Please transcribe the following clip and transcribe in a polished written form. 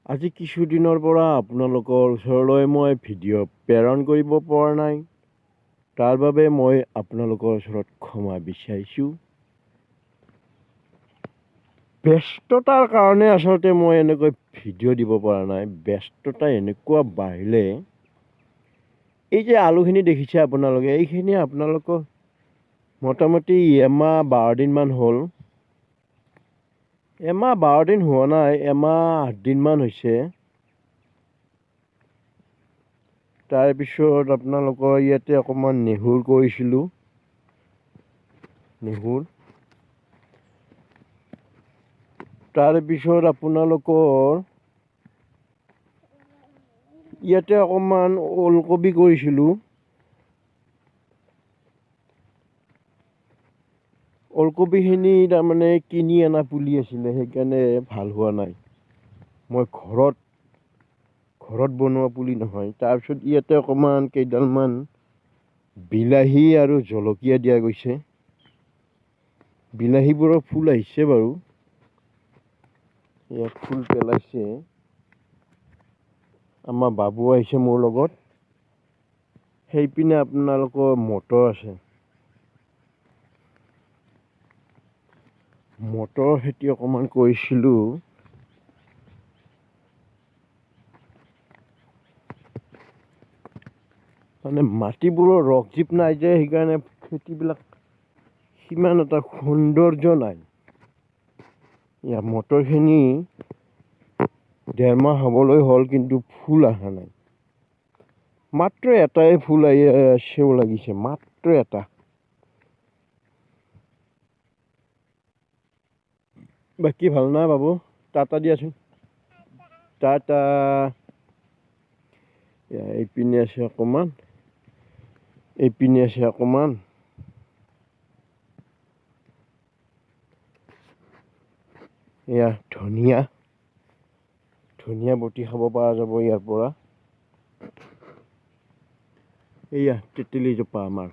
আজি কিছুদিনৰ পৰা আপোনালোকৰ ওচৰলৈ মই ভিডিঅ' প্ৰেৰণ কৰিব পৰা নাই। তাৰ বাবে মই আপোনালোকৰ ওচৰত ক্ষমা বিচাৰিছোঁ। ব্যস্ততাৰ কাৰণে আচলতে মই এনেকৈ ভিডিঅ' দিব পৰা নাই। ব্যস্ততা এনেকুৱা বাঢ়িলে, এই যে আলুখিনি দেখিছে আপোনালোকে, এইখিনি আপোনালোকৰ মোটামুটি এমাহ 12 দিনমান হ'ল। এমাহ 12 দিন হোৱা নাই, এমাহ 8 দিনমান হৈছে। তাৰপিছত আপোনালোকৰ ইয়াতে অকণমান নেহুৰ কৰিছিলোঁ। নেহুৰ। তাৰপিছত আপোনালোকৰ ইয়াতে অকণমান ওলকবি কৰিছিলোঁ। ওলকবিখিনি তাৰমানে কিনি অনা পুলি আছিলে, সেইকাৰণে ভাল হোৱা নাই। মই ঘৰত বনোৱা পুলি নহয়। তাৰপিছত ইয়াতে অকণমান কেইডালমান বিলাহী আৰু জলকীয়া দিয়া গৈছে। বিলাহীবোৰৰ ফুল আহিছে বাৰু, ইয়াত ফুল পেলাইছে। আমাৰ বাবু আহিছে মোৰ লগত। সেইপিনে আপোনালোকৰ মটৰ আছে। মটৰ খেতি অকণমান কৰিছিলোঁ। মানে মাটিবোৰৰ ৰস জীপ নাই যে, সেইকাৰণে খেতিবিলাক সিমান এটা সৌন্দৰ্য নাই। ইয়াৰ মটৰখিনি 1.5 মাহ হ'বলৈ হ'ল, কিন্তু ফুল অহা নাই। মাত্ৰ এটাই ফুল সেও লাগিছে, মাত্ৰ এটা। বাকী ভাল না বাবু? টাটা দিয়াচোন। টাটা। এইপিনে আছে অকণমান, এইপিনে আছে অকণমান। এয়া ধনিয়া বটি খাব পৰা যাব ইয়াৰ পৰা। এয়া তেতেলী জোপা আমাৰ।